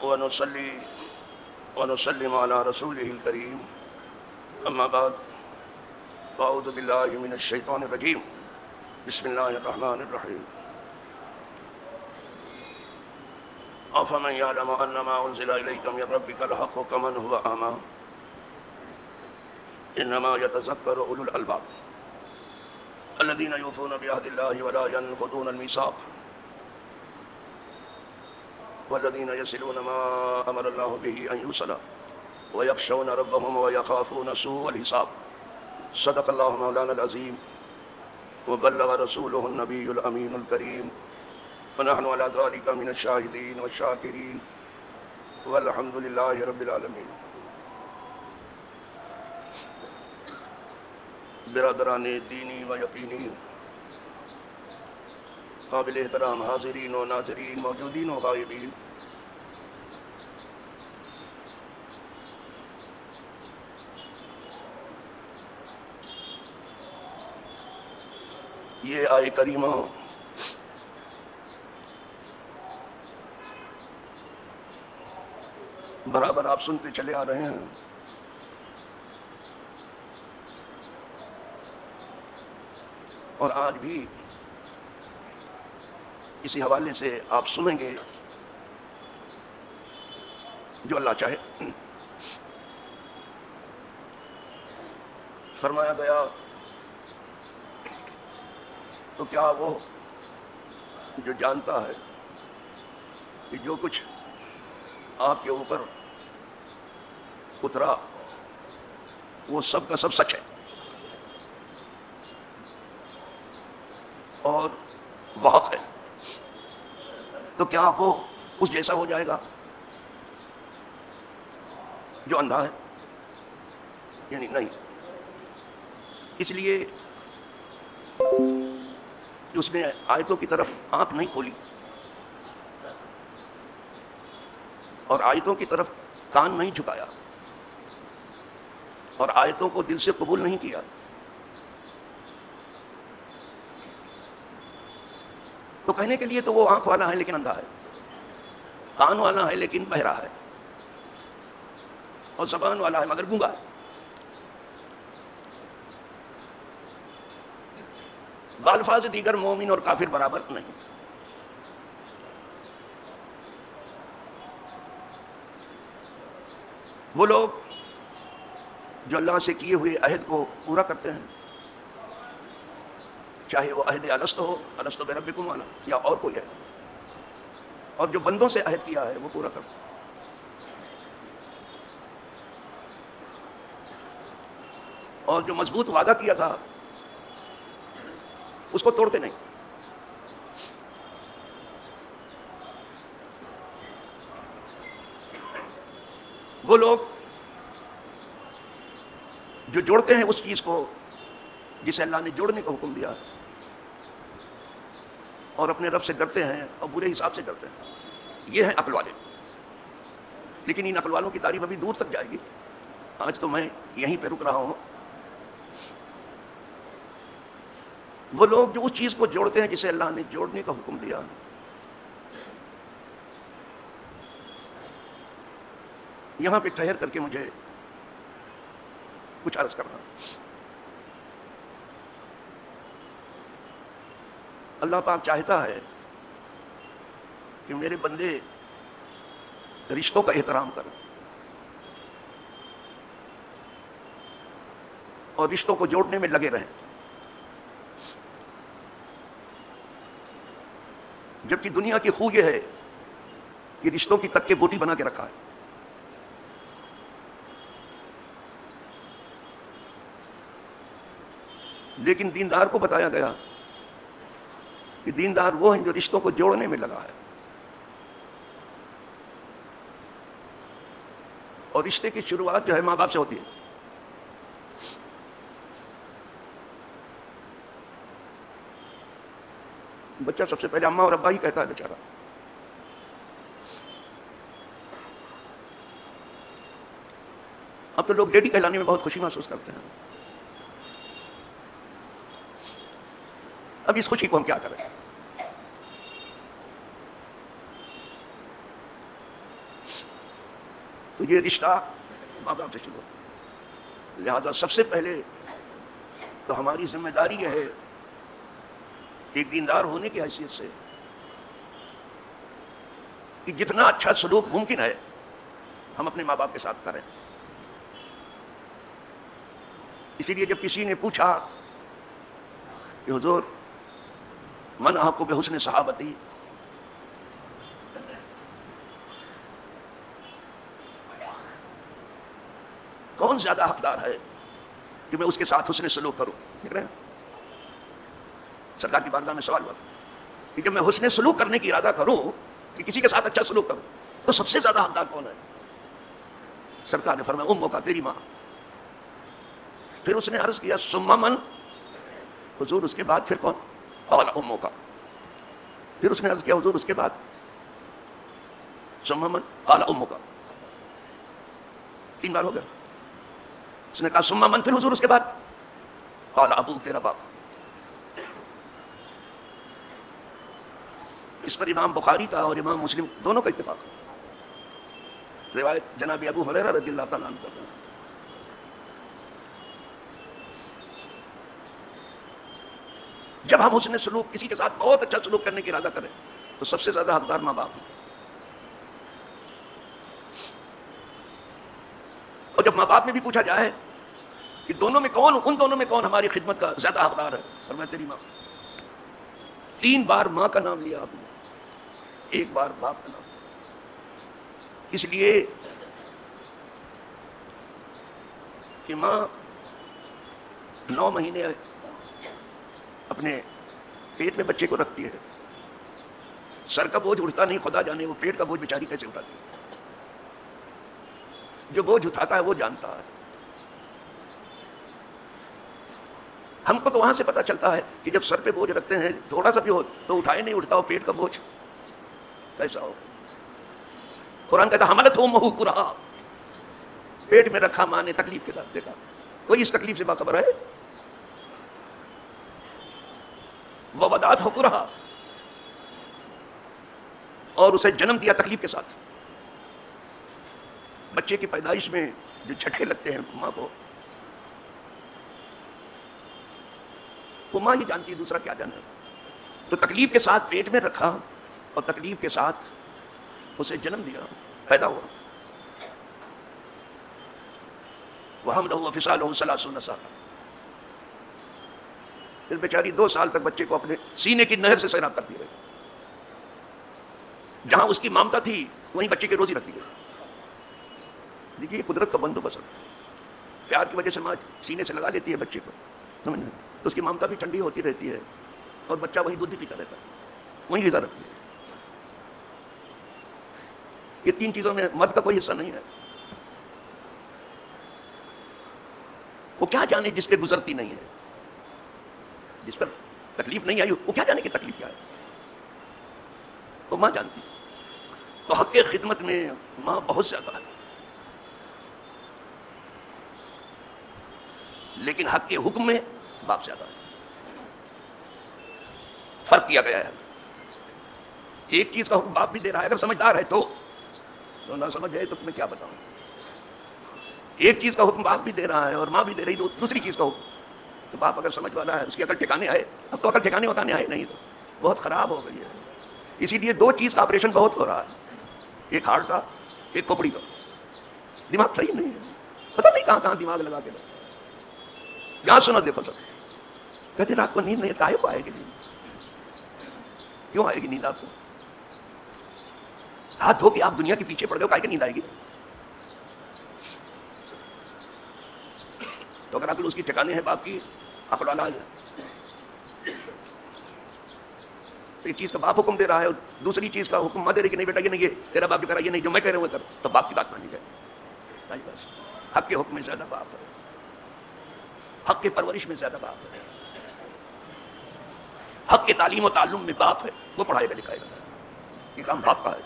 ونصلي ونسلم على رسوله الكريم أما بعد فأعوذ بالله من الشيطان الرجيم بسم الله الرحمن الرحيم أفمن يعلم أن ما أنزل إليك من ربك الحق كمن هو أعمى إنما يتذكر أولو الألباب الذين يوفون بعهد الله ولا ينقضون الميثاق والذين يصلون ما أمر الله به أن يوصل ويخشون ربهم ويخافون سوء الحساب صدق الله مولانا العظيم وبلغ رسوله النبي الأمين الكريم ونحن على ذلك من الشاهدين والشاكرين والحمد لله رب العالمين. برادران دینی و یقینی، قابل احترام حاضرین و ناظرین، موجودین و غائبین، یہ آیے کریمہ برابر آپ سنتے چلے آ رہے ہیں. اور آج بھی اسی حوالے سے آپ سنیں گے جو اللہ چاہے. فرمایا گیا تو کیا وہ جو جانتا ہے کہ جو کچھ آپ کے اوپر اترا وہ سب کا سب سچ ہے اور وہ حق ہے، تو کیا وہ اس جیسا ہو جائے گا جو اندھا ہے؟ یعنی نہیں. اس لیے کہ اس نے آیتوں کی طرف آنکھ نہیں کھولی اور آیتوں کی طرف کان نہیں جھکایا اور آیتوں کو دل سے قبول نہیں کیا، تو کہنے کے لیے تو وہ آنکھ والا ہے لیکن اندھا ہے، کان والا ہے لیکن بہرا ہے، اور زبان والا ہے مگر گونگا ہے. بالفاظ دیگر مومن اور کافر برابر نہیں. وہ لوگ جو اللہ سے کیے ہوئے عہد کو پورا کرتے ہیں، چاہے وہ عہد الست ہو، الست بربکم والا، یا اور کوئی ہے، اور جو بندوں سے عہد کیا ہے وہ پورا کرتے ہیں. اور جو مضبوط وعدہ کیا تھا اس کو توڑتے نہیں. وہ لوگ جو جوڑتے ہیں اس چیز کو جسے اللہ نے جوڑنے کا حکم دیا اور اپنے رب سے ڈرتے ہیں اور برے حساب سے ڈرتے ہیں، یہ ہیں عقل والے. لیکن ان عقل والوں کی تعریف ابھی دور تک جائے گی، آج تو میں یہیں پہ رک رہا ہوں. وہ لوگ جو اس چیز کو جوڑتے ہیں جسے اللہ نے جوڑنے کا حکم دیا، یہاں پہ ٹھہر کر کے مجھے کچھ عرض کرنا. اللہ پاک چاہتا ہے کہ میرے بندے رشتوں کا احترام کریں اور رشتوں کو جوڑنے میں لگے رہیں، جبکہ دنیا کی خوب یہ ہے کہ رشتوں کی تک کے بوٹی بنا کے رکھا ہے. لیکن دیندار کو بتایا گیا کہ دیندار وہ ہیں جو رشتوں کو جوڑنے میں لگا ہے، اور رشتے کی شروعات جو ہے ماں باپ سے ہوتی ہے. بچہ سب سے پہلے اماں اور ابا ہی کہتا ہے بیچارہ. اب تو لوگ ڈیڈی کہلانے میں بہت خوشی محسوس کرتے ہیں. اب اس خوشی کو ہم کیا کریں؟ تو یہ رشتہ ماں باپ سے شروع ہوتا ہے. لہذا سب سے پہلے تو ہماری ذمہ داری یہ ہے ایک دیندار ہونے کی حیثیت سے کہ جتنا اچھا سلوک ممکن ہے ہم اپنے ماں باپ کے ساتھ کریں. اسی لیے جب کسی نے پوچھا کہ حضور من احق بحسن صحابتی، کون زیادہ حقدار ہے کہ میں اس کے ساتھ حسن سلوک کروں؟ دیکھ رہے ہیں سرکار کی بارگاہ میں سوال ہوا تھا کہ جب میں حسن سلوک کرنے کی ارادہ کروں کہ کسی کے ساتھ اچھا سلوک کروں تو سب سے زیادہ حقدار کون ہے؟ سرکار نے فرمایا اموں کا، تیری ماں. پھر اس نے عرض کیا ثم من، حضور اس کے بعد پھر کون؟ قال اموں کا. پھر اس نے عرض کیا حضور اس کے بعد؟ ثم من قال اموں کا. 3 بار ہو گیا. اس نے کہا ثم من، پھر حضور اس کے بعد؟ قال ابو، تیرا باپ. اس پر امام بخاری کا اور امام مسلم دونوں کا اتفاق ہے. روایت جناب ابو ہریرہ رضی اللہ تعالیٰ عنہ کرتے ہیں. جب ہم حسن سلوک کسی کے ساتھ بہت اچھا سلوک کرنے کی ارادہ کریں تو سب سے زیادہ حقدار ماں باپ ہیں. اور جب ماں باپ میں بھی پوچھا جائے کہ دونوں میں کون، ان دونوں میں کون ہماری خدمت کا زیادہ حقدار ہے، فرمایا تیری ماں. 3 بار ماں کا نام لیا آپ نے، 1 بار باپ کا نام. اس لیے کہ ماں 9 مہینے اپنے پیٹ میں بچے کو رکھتی ہے، سر کا بوجھ اٹھتا نہیں، خدا جانے وہ پیٹ کا بوجھ بیچاری کیسے اٹھاتی ہے. جو بوجھ اٹھاتا ہے وہ جانتا ہے. ہم کو تو وہاں سے پتہ چلتا ہے کہ جب سر پہ بوجھ رکھتے ہیں تھوڑا سا بھی ہو تو اٹھائے نہیں اٹھتا ہو پیٹ کا بوجھ کیسا ہو. قرآن کہتا حملت امہ کرہا، پیٹ میں رکھا ماں نے تکلیف کے ساتھ. دیکھا کوئی اس تکلیف سے باخبر ہے؟ ووضعتہ کرہا، اور اسے جنم دیا تکلیف کے ساتھ. بچے کی پیدائش میں جو جھٹکے لگتے ہیں ماں کو، وہ ماں ہی جانتی ہے، دوسرا کیا جانا. تو تکلیف کے ساتھ پیٹ میں رکھا اور تکلیف کے ساتھ اسے جنم دیا، پیدا ہوا. وحملہ وفصالہ 30 شہرا. پھر بیچاری 2 سال تک بچے کو اپنے سینے کی نہر سے سیراب کرتی رہی. جہاں اس کی ممتا تھی وہیں بچے کی روزی رکھتی گئی. دیکھیے قدرت کا بندوبست. پیار کی وجہ سے ماں سینے سے لگا لیتی ہے بچے کو، سمجھ نہیں تو اس کی ممتا بھی ٹھنڈی ہوتی رہتی ہے اور بچہ وہی دودھ بھی پیتا رہتا ہے، وہیں غذا رکھتی ہے. یہ 3 چیزوں میں مرد کا کوئی حصہ نہیں ہے. وہ کیا جانے جس پہ گزرتی نہیں ہے، جس پر تکلیف نہیں آئی وہ کیا جانے کی تکلیف کیا ہے، وہ ماں جانتی ہے. تو حق کے خدمت میں ماں بہت زیادہ ہے، لیکن حق کے حکم میں باپ زیادہ ہے. فرق کیا گیا ہے. ایک چیز کا حکم باپ بھی دے رہا ہے اگر سمجھدار ہے تو نہ سمجھ جائے تو میں کیا بتاؤں. ایک چیز کا حکم باپ بھی دے رہا ہے اور ماں بھی دے رہی تو دوسری چیز کا حکم. تو باپ اگر سمجھ والا ہے، اس کی عقل ٹھکانے آئے. اب تو عقل ٹھکانے وکانے آئے نہیں تو بہت خراب ہو گئی ہے. اسی لیے 2 چیز کا آپریشن بہت ہو رہا ہے، ایک ہارٹ کا، ایک کھوپڑی کا. دماغ صحیح نہیں ہے، پتہ نہیں کہاں کہاں دماغ لگا کے. یہاں سنو دیکھو سب کہتے رات کو نیند نہیں، کاہے کو آئے گی نیند؟ کیوں آئے گی نیند آپ کو؟ ہاتھ دھو کے آپ دنیا کے پیچھے پڑ گئے، کاہے کی نیند آئے گی؟ تو اگر عقل اس کی ٹھکانے ہے باپ کی عقل والا ہے تو ایک چیز کا باپ حکم دے رہا ہے اور دوسری چیز کا حکم ماں دے رہی کہ نہیں بیٹا یہ نہیں، یہ تیرا باپ جو کرا یہ نہیں، جو میں کہہ رہا ہوں کر. تو باپ کی بات مانی جائے. بس حق کے حکم میں زیادہ باپ ہے، حق کے پرورش میں زیادہ باپ ہے، حق کے تعلیم و تعلم میں باپ ہے. وہ پڑھائے گا لکھائے گا، یہ کام باپ کا ہے.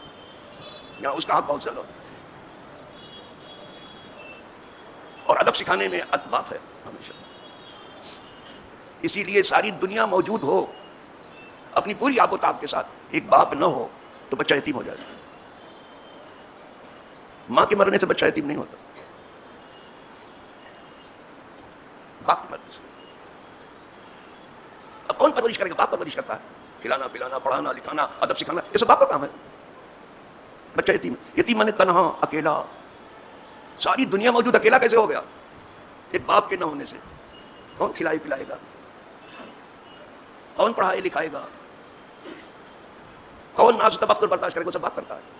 یہاں اس کا حق بہت زیادہ ہے. اور ادب سکھانے میں باپ ہے ہمیشہ. اسی لیے ساری دنیا موجود ہو اپنی پوری آب و تاب کے ساتھ، ایک باپ نہ ہو تو بچہ یتیم ہو جائے گا. ماں کے مرنے سے بچہ یتیم نہیں ہوتا، باپ کی مرنے سے۔ اب کون پرورش کرے گا؟ باپ پرورش کرتا ہے، کھلانا پلانا پڑھانا لکھانا ادب سکھانا، یہ سب باپ کا کام ہے۔ بچہ یتیم، یتیم مانے تنہا اکیلا، ساری دنیا موجود، اکیلا کیسے ہو گیا؟ ایک باپ کے نہ ہونے سے۔ کون کھلائے پلائے گا؟ کون پڑھائے لکھائے گا؟ کون ناز و تبختر برداشت کرے گا؟ وہ سب باپ کرتا ہے۔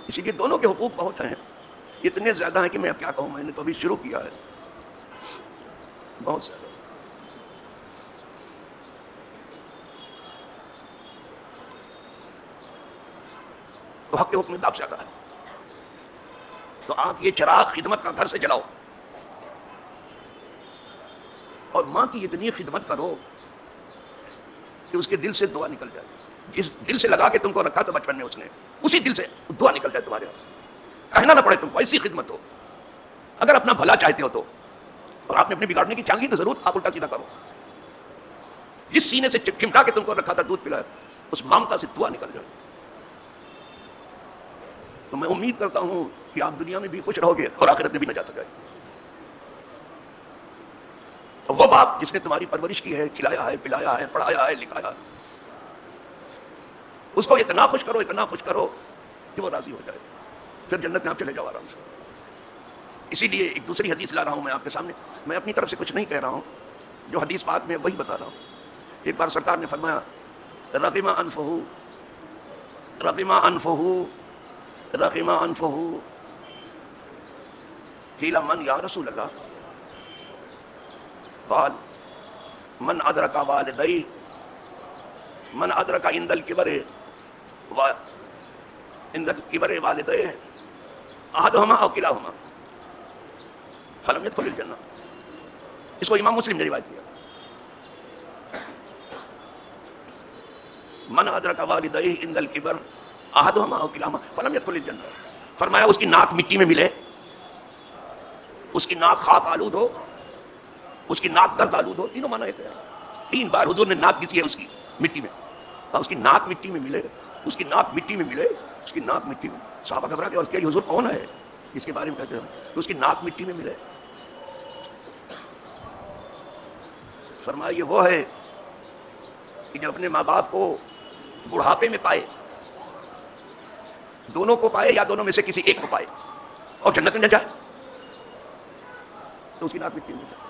اسی لیے دونوں کے حقوق بہت ہیں، اتنے زیادہ ہیں کہ میں اب کیا کہوں، میں نے تو ابھی شروع کیا ہے، بہت زیادہ۔ تو حق کے حکم میں باپ زیادہ ہے۔ تو آپ یہ چراغ خدمت کا گھر سے جلاؤ، اور ماں کی اتنی خدمت کرو کہ اس کے دل سے دعا نکل جائے۔ جس دل سے لگا کے تم کو رکھا تو بچپن میں اس نے، اسی دل سے دعا نکل جائے تمہارے، کہنا نہ پڑے تم کو، ایسی خدمت ہو۔ اگر اپنا بھلا چاہتے ہو تو، اور آپ نے اپنے بگاڑنے کی چانگی تو ضرور آپ الٹا سیدھا کرو۔ جس سینے سے چمٹا کے تم کو رکھا تھا، دودھ پلایا تھا، اس مامتا سے دعا نکل جائے۔ تو میں امید کرتا ہوں کہ آپ دنیا میں بھی خوش رہو گے اور آخرت میں بھی نجات جائے۔ وہ باپ جس نے تمہاری پرورش کی ہے، کھلایا ہے پلایا ہے پڑھایا ہے لکھایا، اس کو اتنا خوش کرو، اتنا خوش کرو کہ وہ راضی ہو جائے، پھر جنت میں آپ چلے جاؤ آرام سے۔ اسی لیے ایک دوسری حدیث لا رہا ہوں میں آپ کے سامنے، میں اپنی طرف سے کچھ نہیں کہہ رہا ہوں، جو حدیث پاک میں وہی بتا رہا ہوں۔ ایک بار سرکار نے فرمایا رغم انفہ رغم انفہ رغم انفہ، قیل من یا رسول اللہ؟ قال من ادرک والدیہ من ادرک عند الکبر عند الکبر والدیہ احدہما او کلاہما فلم يدخل الجنہ۔ اس کو امام مسلم نے روایت کیا۔ من ادرک والدیہ عند الکبر احدہما او کلاہما فلم يدخل الجنہ، فرمایا اس کی ناک مٹی میں ملے، اس کی ناک خاک آلود ہو، اس کی ناک درد آلود ہو، تینوں معنی ایک ہے۔ 3 بار حضور نے ناک گھسی ہے اس کی مٹی میں، اور اس کی ناک مٹی میں ملے، اس کی ناک مٹی میں ملے، اس کی ناک مٹی میں۔ صحابہ گھبرا کے اور کیا یہ حضور کون ہے جس کے بارے میں کہتے ہیں کہ اس کی ناک مٹی میں ملے؟ فرمایا یہ وہ ہے کہ جب اپنے ماں باپ کو بڑھاپے میں پائے، دونوں کو پائے یا دونوں میں سے کسی ایک کو پائے، اور جنت میں نہ جائے تو اس کی ناک مٹی میں جائے۔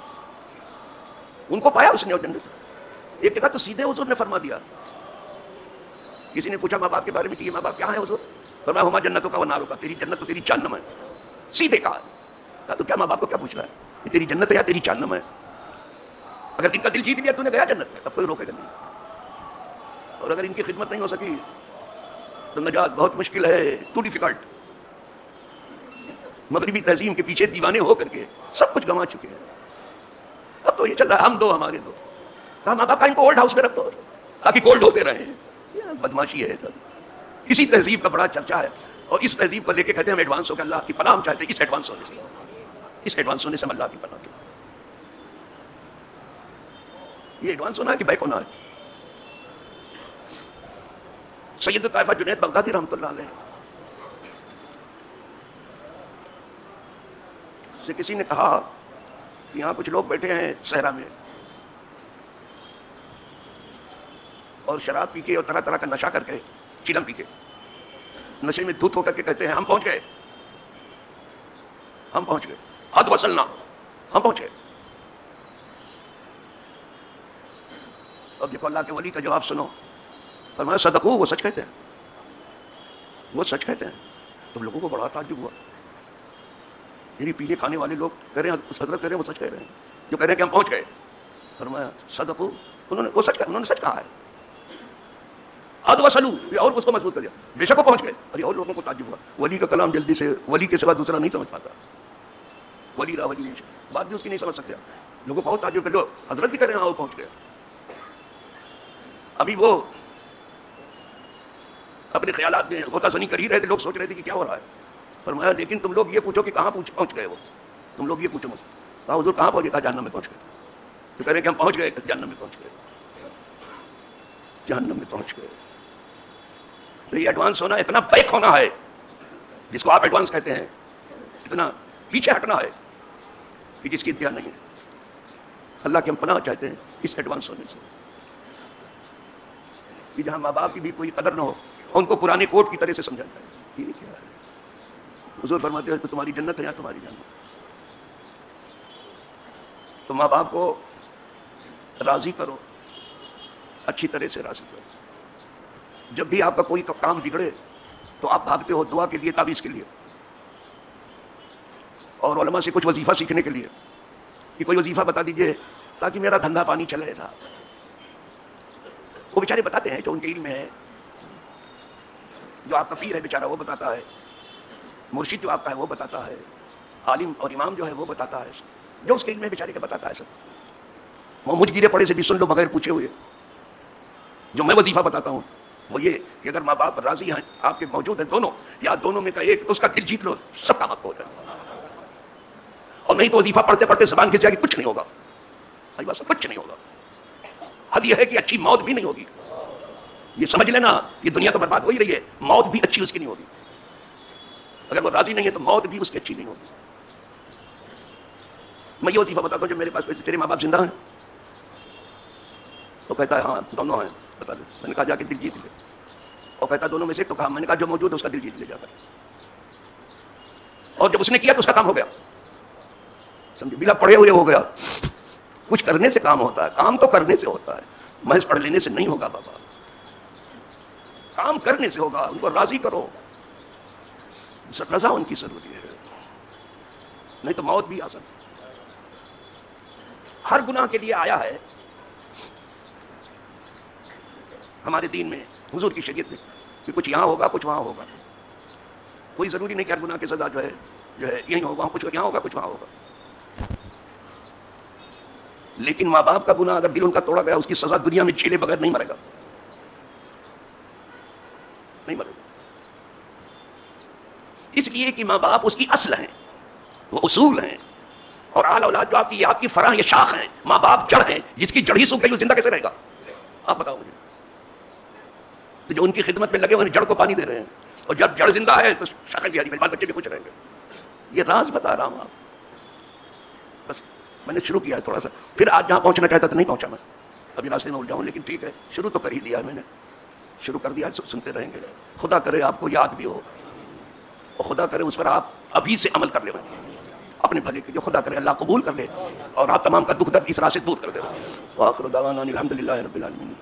ان کو پایا اس نے اور جنت۔ ایک جگہ تو سیدھے حضور نے فرما دیا، کسی نے پوچھا ماں باپ کے بارے میں کہ یہ ماں باپ کیا ہے حضور؟ فرمایا ہما جنتوں کا و ناروں کا، تیری جنت تو تیری جہنم ہے۔ سیدھے کہا تو کیا ماں باپ کو کیا پوچھ رہا ہے، یہ تیری جنت ہے یا تیری جہنم ہے؟ اگر ان کا دل جیت لیا تو نے گیا جنت میں، اب کوئی روکے گا نہیں۔ اور اگر ان کی خدمت نہیں ہو سکی تو نجات بہت مشکل ہے، ٹو ڈیفیکلٹ۔ مغربی تہذیب کے پیچھے دیوانے ہو کر کے سب کچھ گنوا چکے ہیں۔ اب تو یہ چل رہا ہے ہم دو ہمارے دو، کہا ماں باپ کا ان کو اولڈ ہاؤس میں رکھ دو تاکہ کولڈ ہوتے رہیں۔ بدماشی ہے سب، اسی تہذیب کا بڑا چرچا ہے، اور اس تہذیب کو لے کے کہتے ہیں ہم ایڈوانس ہو کے اللہ کی پناہ ہم چاہتے ہیں، اس ایڈوانس ہونے سے، اس ایڈوانس ہونے سے ہم اللہ کی پناہ چاہتے ہیں۔ یہ ایڈوانس ہونا ہے کہ بیک ہونا ہے؟ سید طائفہ جنید بغدادی رحمۃ اللہ علیہ سے کسی نے کہا کہ یہاں کچھ لوگ بیٹھے ہیں صحرا میں اور شراب پی کے اور طرح طرح کا نشہ کر کے، چلم پی کے نشے میں دھت ہو کر کے کہتے ہیں ہم پہنچ گئے، ہم پہنچ گئے، حد وصلنا، ہم پہنچ گئے۔ اب دیکھو اللہ کے ولی کا جواب سنو، فرمایا صدقو، وہ سچ کہتے ہیں، وہ سچ کہتے ہیں۔ تو لوگوں کو بڑا تعجب ہوا، میری پینے کھانے والے لوگ کہہ رہے ہیں حضرت کہہ رہے ہیں وہ سچ کہہ رہے ہیں، جو کہہ رہے ہیں کہ ہم پہنچ گئے۔ فرمایا صدقو، انہوں نے سچ کہا ہے۔ حد وصلو، اور اس کو مضبوط کر دیا، بے شک وہ پہنچ گئے۔ ارے اور لوگوں کو تعجب ہوا، ولی کا کلام جلدی سے ولی کے سوا دوسرا نہیں سمجھ پاتا، ولی را ولی نہیں، بات بھی اس کی نہیں سمجھ سکتے۔ لوگوں کو بہت تعجب کر لو، حضرت بھی کہہ رہے ہیں ہاں وہ پہنچ گئے۔ ابھی وہ اپنے خیالات میں غوطہ زنی کر ہی رہے تھے، لوگ سوچ رہے تھے کہ کیا ہو رہا ہے۔ فرمایا لیکن تم لوگ یہ پوچھو کہ کہاں پہنچ گئے وہ، تم لوگ یہ پوچھو مجھ سے، کہا حضور کہاں پہنچ گئے؟ کہا جہنم میں پہنچ گئے۔ تو کہہ رہے ہیں کہ ہم پہنچ گئے، جہنم میں پہنچ گئے، جہنم میں پہنچ گئے۔ تو یہ ایڈوانس ہونا اتنا بیک ہونا ہے جس کو آپ ایڈوانس کہتے ہیں، اتنا پیچھے ہٹنا ہے کہ جس کی انتہا نہیں ہے۔ اللہ کی ہم پناہ چاہتے ہیں اس ایڈوانس ہونے سے، کہ جہاں ماں باپ کی بھی کوئی قدر نہ ہو، ان کو پرانے کوٹ کی طرح سے سمجھا جائے۔ یہ کیا ہے؟ حضور فرماتے ہیں کہ تمہاری جنت ہے یا تمہاری جنت۔ تو ماں باپ کو راضی کرو، اچھی طرح سے راضی کرو۔ جب بھی آپ کا کوئی کام بگڑے تو آپ بھاگتے ہو دعا کے لیے، تعویذ کے لیے، اور علماء سے کچھ وظیفہ سیکھنے کے لیے کہ کوئی وظیفہ بتا دیجئے تاکہ میرا دھندا پانی چلے گا۔ وہ بیچارے بتاتے ہیں جو ان کے علم میں ہے، جو آپ کا پیر ہے بیچارہ وہ بتاتا ہے، مرشد جو آپ کا ہے وہ بتاتا ہے، عالم اور امام جو ہے وہ بتاتا ہے، جو اس کے علم میں بیچارے کا بتاتا ہے سب۔ وہ مجھ گرے پڑے سے بھی سن لو بغیر پوچھے ہوئے۔ جو میں وظیفہ بتاتا ہوں وہ یہ کہ اگر ماں باپ راضی ہیں، آپ کے موجود ہیں دونوں یا دونوں میں کا ایک، تو اس کا دل جیت لو، سب کام آپ کو ہو جائے گا۔ اور نہیں تو وظیفہ پڑھتے پڑھتے زبان کھس جائے گی، کچھ نہیں ہوگا، کچھ نہیں ہوگا۔ حل یہ ہے کہ اچھی موت بھی نہیں ہوگی۔ یہ سمجھ لینا یہ دنیا تو برباد ہو ہی رہی ہے، موت بھی اچھی اس کی نہیں ہوگی۔ اگر وہ راضی نہیں ہے تو موت بھی اس کی اچھی نہیں ہوگی۔ میں یہ وظیفہ بتاتا ہوں جب میرے پاس تیرے ماں باپ زندہ ہیں تو کہتا ہے ہاں دونوں ہیں، بتا دے۔ میں نے کہا جا کے دل جیت لے۔ اور کہتا ہے دونوں میں سے ایک، تو کہا میں نے کہا جو موجود ہے اس کا دل جیت لے جا کر۔ اور جب اس نے کیا تو اس کا کام ہو گیا، سمجھے، بلا پڑھے ہوئے ہو گیا۔ کچھ کرنے سے کام ہوتا ہے، کام تو کرنے سے ہوتا ہے، محض پڑھ لینے سے نہیں ہوگا بابا، کام کرنے سے ہوگا۔ ان کو راضی کرو، رضا ان کی ضروری ہے، نہیں تو موت بھی آسان۔ ہر گناہ کے لیے آیا ہے ہمارے دین میں، حضور کی شریعت میں، کہ کچھ یہاں ہوگا کچھ وہاں ہوگا۔ کوئی ضروری نہیں کہ ہر گناہ کی سزا جو ہے یہیں ہوگا، کچھ یہاں ہوگا کچھ وہاں ہوگا۔ لیکن ماں باپ کا گناہ اگر دل ان کا توڑا گیا، اس کی سزا دنیا میں جھیلے بغیر نہیں مرے گا، نہیں مرے گا۔ اس لیے کہ ماں باپ اس کی اصل ہیں، وہ اصول ہیں، اور اعلی اولاد جو آپ کی فرع، یہ شاخ ہیں۔ ماں باپ جڑ ہیں، جس کی جڑ ہی سوکھ گئی وہ زندہ کیسے رہے گا؟ آپ بتاؤ مجھے۔ تو جو ان کی خدمت میں لگے ہوئے جڑ کو پانی دے رہے ہیں، اور جب جڑ زندہ ہے تو شاخیں بھی ہری، میرے بال بچے بھی خوش رہیں گے۔ یہ راز بتا رہا ہوں آپ، بس میں نے شروع کیا ہے تھوڑا سا، پھر آج جہاں پہنچنا چاہتا تو نہیں پہنچا میں، ابھی راستے میں الجھا ہوں، لیکن ٹھیک ہے، شروع تو کر ہی دیا ہے میں نے، شروع کر دیا، سنتے رہیں گے۔ خدا کرے آپ کو یاد بھی ہو، اور خدا کرے اس پر آپ ابھی سے عمل کر لیں اپنے بھلے کے، جو خدا کرے اللہ قبول کر لے، اور آپ تمام کا دکھ درد اس راہ سے دور کر دے۔ وآخر دعوانا الحمدللہ رب العالمین۔